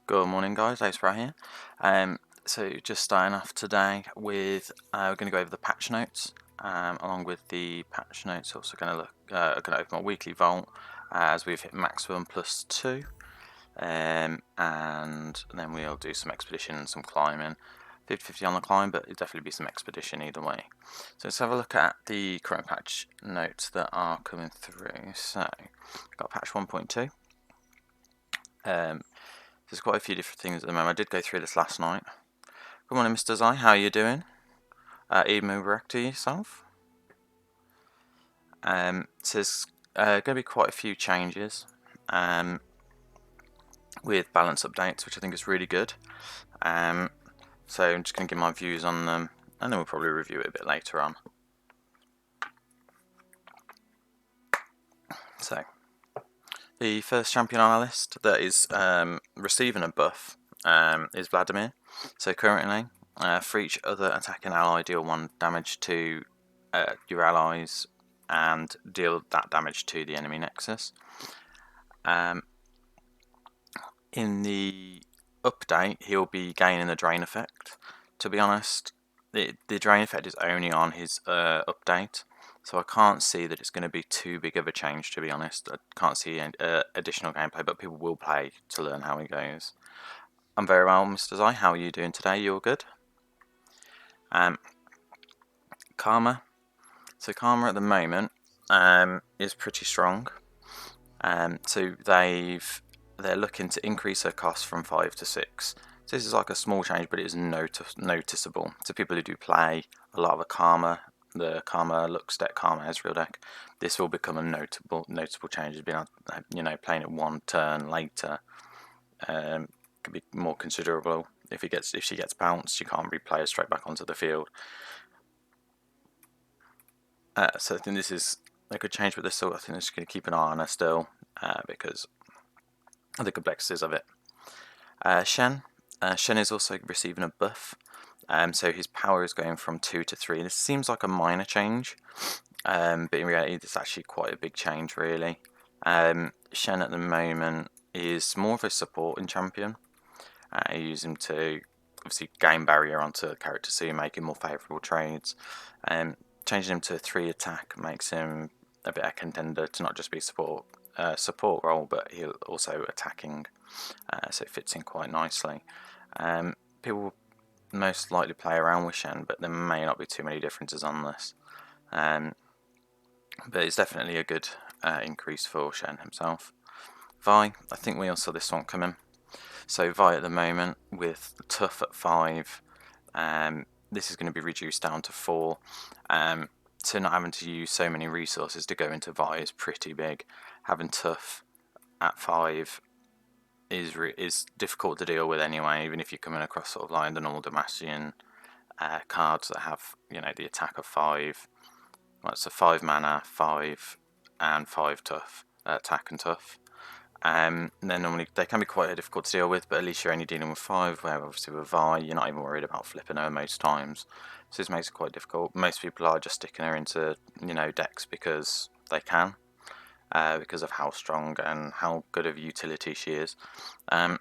Good morning, guys. Ace here. So just starting off today with we're going to go over the patch notes. Along with the patch notes, also going to open my weekly vault as we've hit maximum +2, and then we'll do some expedition and some climbing. 50-50 on the climb, but it'll definitely be some expedition either way. So let's have a look at the current patch notes that are coming through. So we've got patch 1.2. There's quite a few different things at the moment. I did go through this last night. Good morning, Mr. Zai. How are you doing? Eid Mubarak to yourself. So there's going to be quite a few changes with balance updates, which I think is really good. So I'm just going to give my views on them, and then we'll probably review it a bit later on. So the first champion on our list that is receiving a buff is Vladimir. So currently, for each other attacking ally, deal 1 damage to your allies and deal that damage to the enemy nexus. In the update, he'll be gaining the drain effect. To be honest, the drain effect is only on his update, so I can't see that it's going to be too big of a change, to be honest. I can't see additional gameplay, but people will play to learn how he goes. I'm very well, Mr. Zai. How are you doing today? You all good? Karma. So Karma at the moment is pretty strong. So they're looking to increase her cost from 5 to 6. So this is like a small change, but it is noticeable. To people who do play a lot of the Karma Lux deck, Karma Ezreal deck, this will become a notable change. It's been, playing it one turn later could be more considerable. If she gets bounced, you can't replay her straight back onto the field. So I think this is a good change with this. So I think I'm just going to keep an eye on her still because of the complexities of it. Shen is also receiving a buff. So his power is going from 2 to 3. This seems like a minor change, but in reality, this is actually quite a big change, really. Shen at the moment is more of a supporting champion. You use him to obviously gain barrier onto characters, so you make him more favourable trades. Changing him to 3 attack makes him a bit of a contender to not just be support role, but he'll also attacking, so it fits in quite nicely. People will most likely play around with Shen, but there may not be too many differences on this. But it's definitely a good increase for Shen himself. Vi, I think we all saw this one coming. So Vi at the moment with Tough at 5, this is going to be reduced down to 4. So not having to use so many resources to go into Vi is pretty big. Having Tough at 5 is difficult to deal with anyway, even if you're coming across sort of like the normal Demacian cards that have, the attack of 5. Well, it's a 5 mana, 5 and 5 tough, attack and tough. Then normally they can be quite difficult to deal with, but at least you're only dealing with 5, where obviously with Vi you're not even worried about flipping her most times. So this makes it quite difficult. Most people are just sticking her into, decks because they can, because of how strong and how good of utility she is. The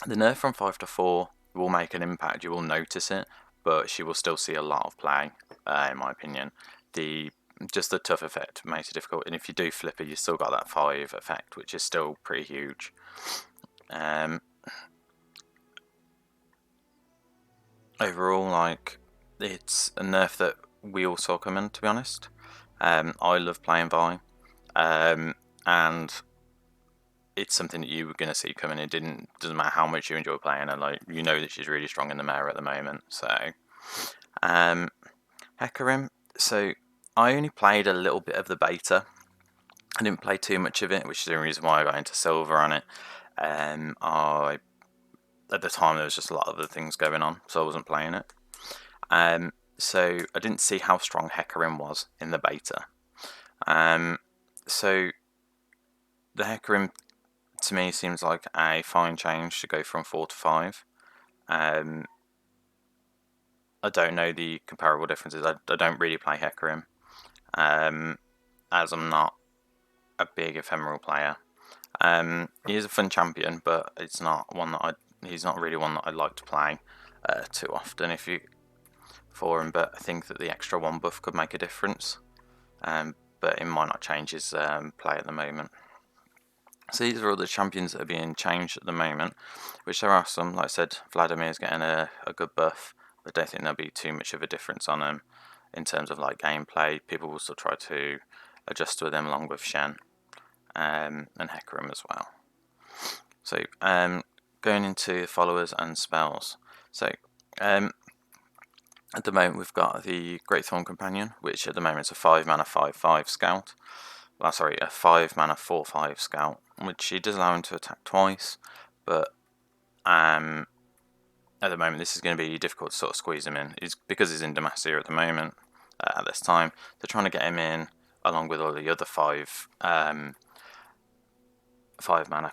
nerf from 5 to 4 will make an impact, you will notice it, but she will still see a lot of play, in my opinion. Just the tough effect makes it difficult, and if you do flip it, you still got that 5 effect, which is still pretty huge. Overall, it's a nerf that we all saw coming, to be honest. I love playing Vi, and it's something that you were going to see coming. Doesn't matter how much you enjoy playing her, that she's really strong in the meta at the moment. So, Hecarim. So I only played a little bit of the beta. I didn't play too much of it, which is the reason why I got into silver on it. At the time there was just a lot of other things going on, so I wasn't playing it. So I didn't see how strong Hecarim was in the beta. So the Hecarim to me seems like a fine change to go from 4 to 5. I don't know the comparable differences. I don't really play Hecarim, as I'm not a big ephemeral player. He is a fun champion, but it's not one that he's not really one that I like to play too often for him. But I think that the extra 1 buff could make a difference. But it might not change his play at the moment. So these are all the champions that are being changed at the moment, which there are some. Like I said, Vladimir's getting a good buff, but I don't think there'll be too much of a difference on him in terms of like gameplay. People will still try to adjust with him along with Shen and Hecarim as well. So going into followers and spells. So at the moment we've got the Great Thorn Companion, which at the moment is a 5 mana 5/5 scout. Well, sorry, a 5 mana 4/5 scout, which he does allow him to attack twice, but at the moment this is going to be difficult to sort of squeeze him in. Because he's in Demacia at the moment at this time. They're trying to get him in along with all the other 5 mana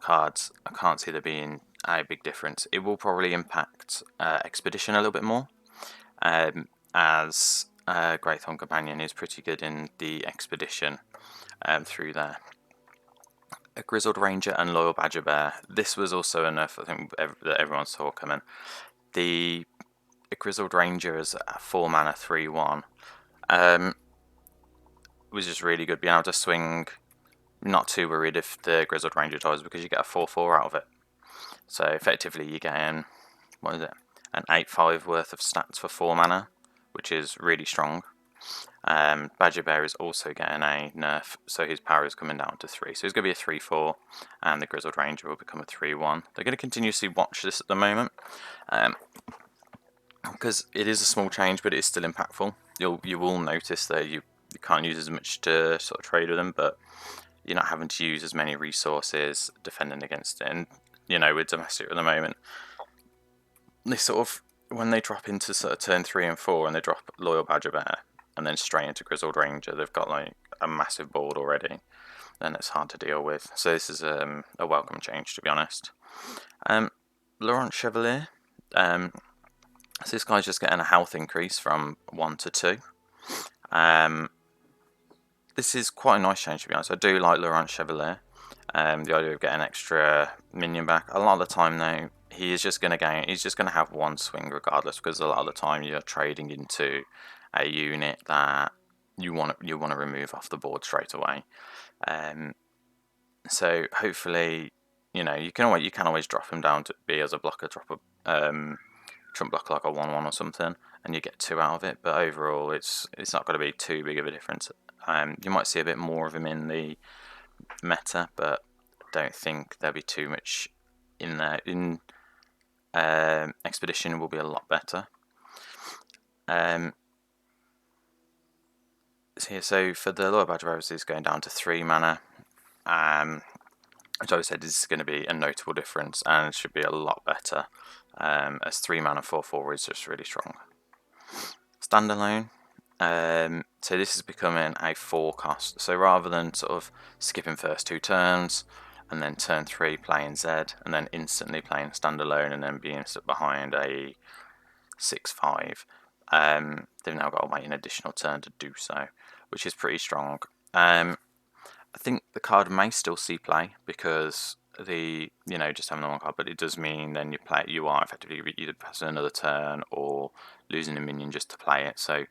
cards. I can't see there being a big difference. It will probably impact Expedition a little bit more, as Great Thorn Companion is pretty good in the Expedition through there. A Grizzled Ranger and Loyal Badger Bear. This was also enough, I think, that everyone's talking about. The Grizzled Ranger is a 4 mana 3/1. Was just really good being able to swing. Not too worried if the Grizzled Ranger dies because you get a 4/4 out of it. So effectively you're getting, what is it, an 8/5 worth of stats for 4 mana, which is really strong. Badger Bear is also getting a nerf, so his power is coming down to 3. So he's going to be a 3/4, and the Grizzled Ranger will become a 3/1. They're going to continuously watch this at the moment, because it is a small change, but it is still impactful. You will notice that you can't use as much to sort of trade with them, but you're not having to use as many resources defending against it. And with Demacia at the moment, they sort of, when they drop into sort of turn 3 and 4 and they drop Loyal Badger Bear and then straight into Grizzled Ranger, they've got like a massive board already, and it's hard to deal with. So this is a welcome change, to be honest. Laurent Chevalier, so this guy's just getting a health increase from 1 to 2. This is quite a nice change, to be honest. I do like Laurent Chevalier. The idea of getting extra minion back. A lot of the time, though, he's just going to have 1 swing regardless, because a lot of the time you're trading into a unit that you want to remove off the board straight away. So hopefully, you can always drop him down to be as a blocker, drop a trump block like a 1/1 or something, and you get 2 out of it. But overall, it's not going to be too big of a difference. You might see a bit more of him in the meta, but I don't think there'll be too much in there. In Expedition will be a lot better. So for the Loyal Badger Bear, it's going down to 3 mana. Which I said this is going to be a notable difference, and it should be a lot better, as 3 mana 4/4 is just really strong. Standalone. So this is becoming a 4 cost. So rather than sort of skipping first 2 turns and then turn 3 playing Zed and then instantly playing standalone and then being stuck behind a 6/5, they've now got to wait an additional turn to do so, which is pretty strong. I think the card may still see play because just having the 1 card, but it does mean then you are effectively either passing another turn or losing a minion just to play it. So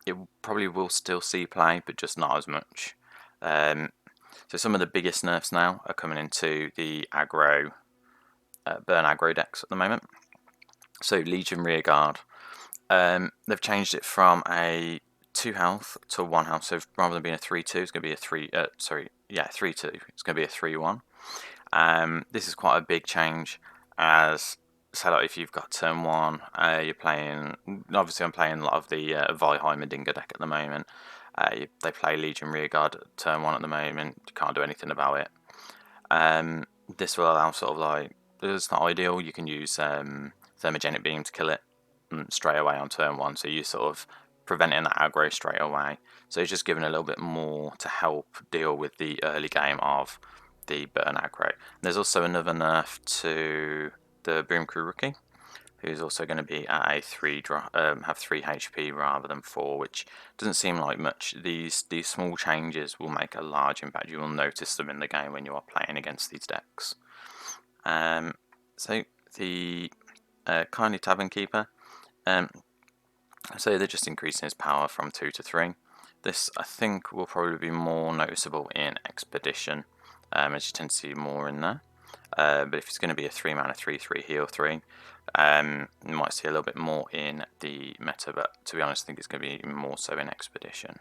it probably will still see play, but just not as much. So some of the biggest nerfs now are coming into the aggro, burn aggro decks at the moment. So Legion Rearguard, they've changed it from a 2 health to 1 health. So rather than being a 3/2, it's going to be a 3/2. It's going to be a 3/1. This is quite a big change, as so like if you've got turn 1, you're playing. Obviously, I'm playing a lot of the Valheimerdinga deck at the moment. They play Legion Rearguard at turn 1 at the moment. You can't do anything about it. This will allow sort of like, it's not ideal. You can use Thermogenic Beam to kill it straight away on turn 1. So you're sort of preventing that aggro straight away. So it's just giving a little bit more to help deal with the early game of the burn aggro. There's also another nerf to the Boom Crew Rookie, who's also going to be at a have 3 HP rather than 4, which doesn't seem like much. These small changes will make a large impact. You will notice them in the game when you are playing against these decks. So the Kindly Tavern Keeper, so they're just increasing his power from 2 to 3. This, I think, will probably be more noticeable in Expedition, as you tend to see more in there. But if it's going to be a 3 mana 3/3 heal 3, you might see a little bit more in the meta, but to be honest, I think it's going to be more so in Expedition.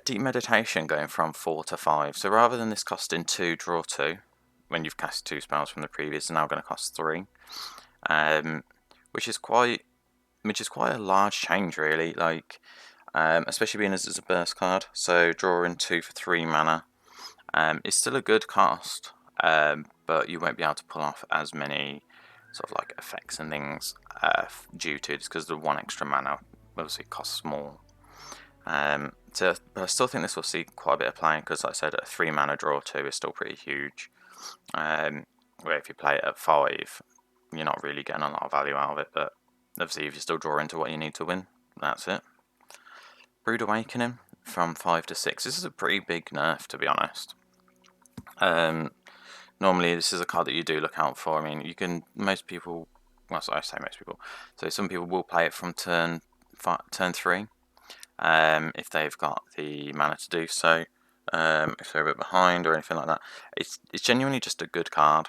Deep Meditation going from 4 to 5. So rather than this costing 2, draw 2, when you've cast 2 spells from the previous, it's now going to cost 3, which is quite a large change, really. Like, especially being as it's a burst card. So drawing 2 for 3 mana. It's still a good cost, but you won't be able to pull off as many sort of like effects and things due to it, because the 1 extra mana obviously costs more. But I still think this will see quite a bit of playing, because like I said, a 3 mana draw 2 is still pretty huge. Where if you play it at 5, you're not really getting a lot of value out of it, but obviously if you still draw into what you need to win, that's it. Brood Awakening from 5 to 6. This is a pretty big nerf, to be honest. Normally this is a card that you do look out for. I mean, most people, well, I say most people, so some people will play it from turn 3, if they've got the mana to do so. If they're a bit behind or anything like that, it's genuinely just a good card.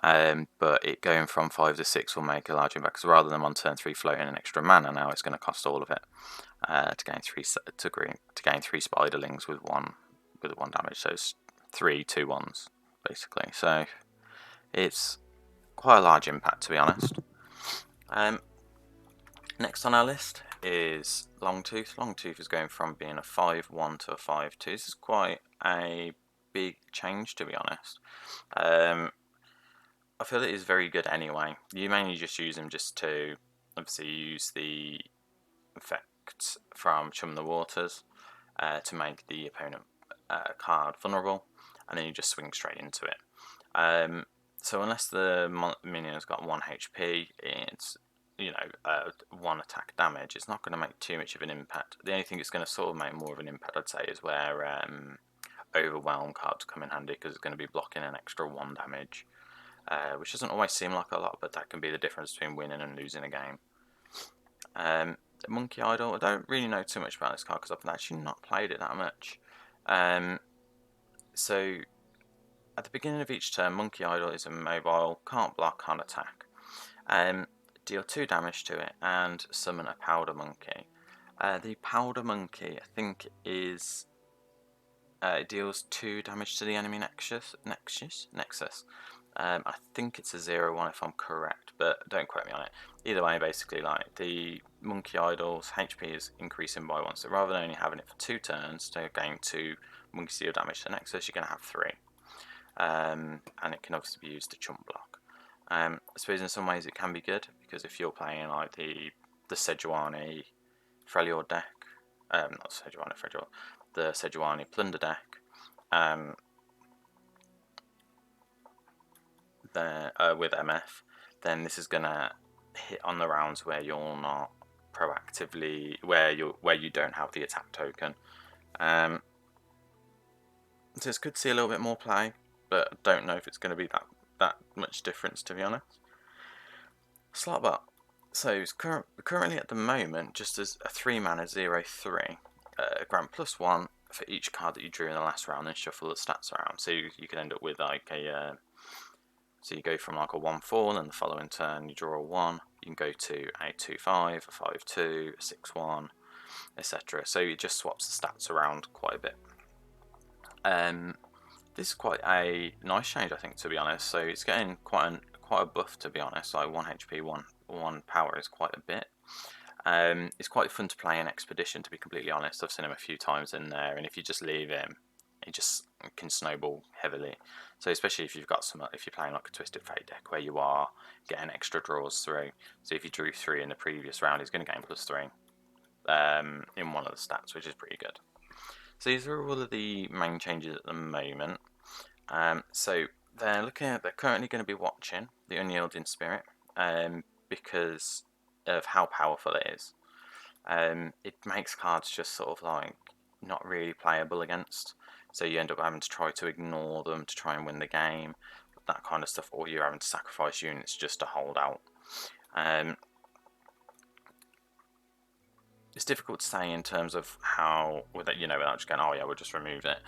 But it going from 5 to 6 will make a large impact, because rather than on turn 3 floating an extra mana, now it's going to cost all of it to gain 3 spiderlings with one damage. So it's 3 2/1s basically. So it's quite a large impact, to be honest. Next on our list is Longtooth. Longtooth is going from being a 5/1 to a 5/2. This is quite a big change, to be honest. I feel it is very good anyway. You mainly just use him just to obviously use the effect from Chum the Waters to make the opponent card vulnerable, and then you just swing straight into it. So unless the minion's got 1 HP, it's 1 attack damage, it's not going to make too much of an impact. The only thing it's going to sort of make more of an impact, I'd say, is where Overwhelm cards come in handy, because it's going to be blocking an extra 1 damage. Which doesn't always seem like a lot, but that can be the difference between winning and losing a game. Monkey Idol, I don't really know too much about this card, because I've actually not played it that much. So at the beginning of each turn, Monkey Idol is immobile, can't block, can't attack. Deal 2 damage to it and summon a Powder Monkey. The Powder Monkey, I think, is it deals 2 damage to the enemy Nexus. I think it's a 0/1 if I'm correct, but don't quote me on it. Either way, basically, like, the Monkey Idol's HP is increasing by 1, so rather than only having it for 2 turns to gain 2 Monkey Steel damage to Nexus, you're going to have 3. And it can obviously be used to chump block. I suppose in some ways it can be good, because if you're playing like the Sejuani Freljord deck, not Sejuani Freljord, the Sejuani Plunder deck, with MF, then this is gonna hit on the rounds where you're not proactively, where you don't have the attack token. So it's good to see a little bit more play, but I don't know if it's going to be that much difference, to be honest. Slotbot. So it's currently at the moment just as a 3 mana 0/3. Grant +1 for each card that you drew in the last round, and shuffle the stats around. So you can end up with like a so you go from like a 1/4, and then the following turn you draw a 1. You can go to a 2/5, a 5/2, a 6/1, etc. So it just swaps the stats around quite a bit. This is quite a nice change, I think, to be honest. So it's getting quite a buff, to be honest. Like 1 HP, 1 power is quite a bit. It's quite fun to play in Expedition, to be completely honest. I've seen him a few times in there, and if you just leave him, he just can snowball heavily. So especially if you've got if you're playing like a Twisted Fate deck where you are getting extra draws through. So if you drew 3 in the previous round, he's going to gain +3 in one of the stats, which is pretty good. So these are all of the main changes at the moment. So they're currently going to be watching the Unyielding Spirit. because of how powerful it is. It makes cards just sort of like not really playable against, so you end up having to try to ignore them to try and win the game, that kind of stuff, or you're having to sacrifice units just to hold out. It's difficult to say in terms of how, without just going, oh yeah, we'll just remove it.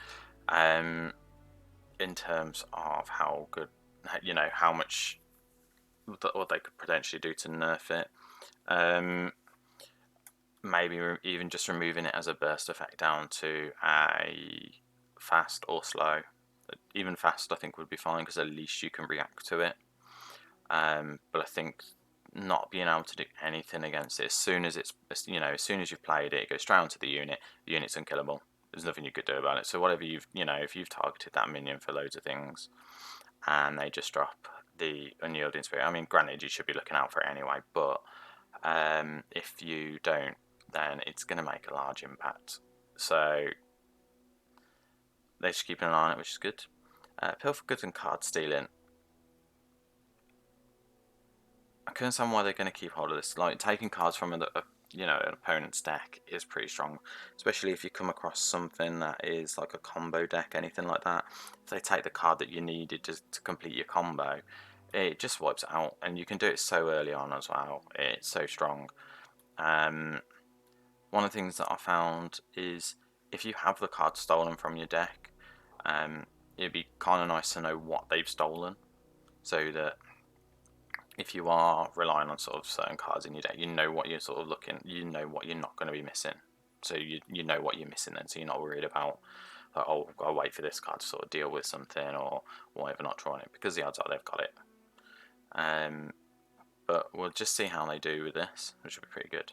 In terms of how good, how much what they could potentially do to nerf it. Maybe even just removing it as a burst effect down to a fast or slow. Even fast I think would be fine, because at least you can react to it. But I think not being able to do anything against it, as soon as as soon as you've played it, it goes straight onto the unit's unkillable. There's nothing you could do about it. So whatever if you've targeted that minion for loads of things and they just drop the unyielding spirit, I mean, granted you should be looking out for it anyway, but if you don't, then it's going to make a large impact. So they're just keeping an eye on it, which is good. Pilfer goods and card stealing. I can understand why they're going to keep hold of this. Like, taking cards from an opponent's deck is pretty strong, especially if you come across something that is like a combo deck, anything like that. If they take the card that you needed to complete your combo, it just wipes it out, and you can do it so early on as well. It's so strong. One of the things that I found is if you have the card stolen from your deck, it'd be kind of nice to know what they've stolen, so that if you are relying on sort of certain cards in your deck, you know what you're sort of looking, you know what you're not going to be missing. So you know what you're missing then, so you're not worried about, like, oh, I've got to wait for this card to sort of deal with something or whatever, not drawing it, because the odds are they've got it. But we'll just see how they do with this, which will be pretty good.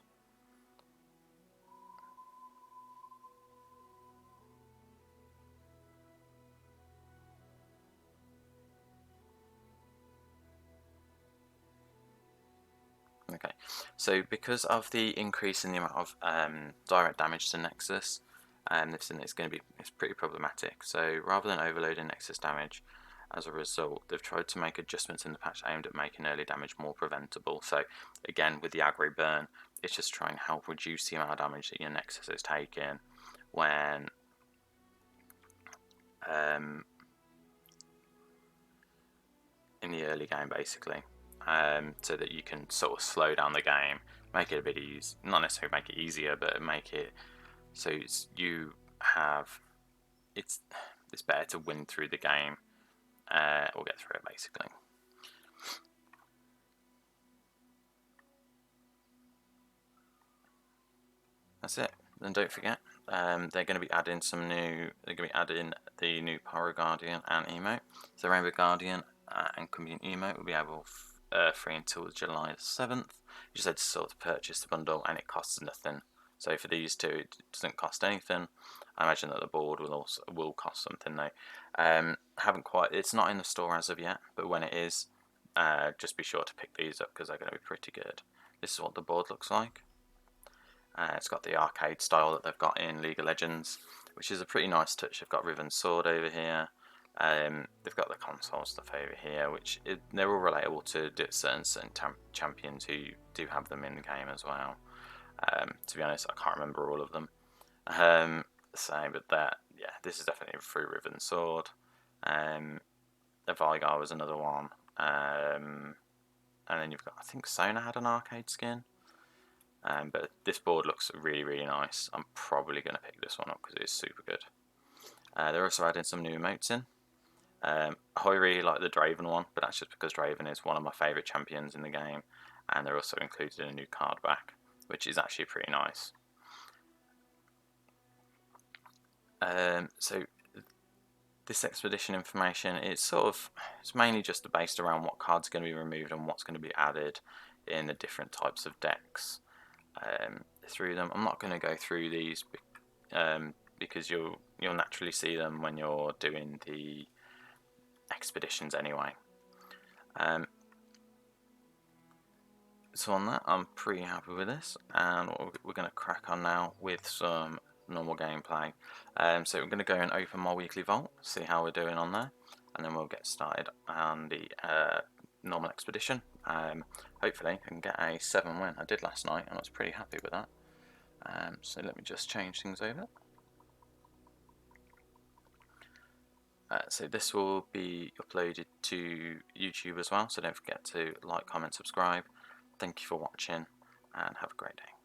Okay, so because of the increase in the amount of direct damage to Nexus, it's pretty problematic. So rather than overloading Nexus damage, as a result, they've tried to make adjustments in the patch aimed at making early damage more preventable. So again, with the aggro burn, it's just trying to help reduce the amount of damage that your Nexus is taking when in the early game, basically. So that you can sort of slow down the game, make it a bit easy, not necessarily make it easier, but make it so it's better to win through the game, or get through it, basically. That's it. Then don't forget, they're going to be adding the new Pyro Guardian and emote. So Rainbow Guardian and Combine emote will be able free until July 7th. You just had to sort of purchase the bundle, and it costs nothing. So for these two, it doesn't cost anything. I imagine that the board will cost something though. It's not in the store as of yet, but when it is, just be sure to pick these up because they're going to be pretty good. This is what the board looks like. It's got the arcade style that they've got in League of Legends, which is a pretty nice touch. They've got Riven Sword over here. They've got the console stuff over here, they're all relatable to certain champions who do have them in the game as well. To be honest, I can't remember all of them. But this is definitely a free Riven Sword. The Vigar was another one. And then you've got, I think Sona had an arcade skin. But this board looks really, really nice. I'm probably going to pick this one up because it is super good. They're also adding some new emotes in. I really like the Draven one, but that's just because Draven is one of my favourite champions in the game, and they're also included a new card back, which is actually pretty nice. So this expedition information, it's mainly just based around what cards are going to be removed and what's going to be added in the different types of decks through them. I'm not going to go through these because you'll naturally see them when you're doing the expeditions anyway. So on that, I'm pretty happy with this, and we're going to crack on now with some normal gameplay. So we're going to go and open my weekly vault, see how we're doing on there, and then we'll get started on the normal expedition. Hopefully I can get a 7 win. I did last night and I was pretty happy with that. So let me just change things over. So this will be uploaded to YouTube as well, so don't forget to like, comment, subscribe. Thank you for watching and have a great day.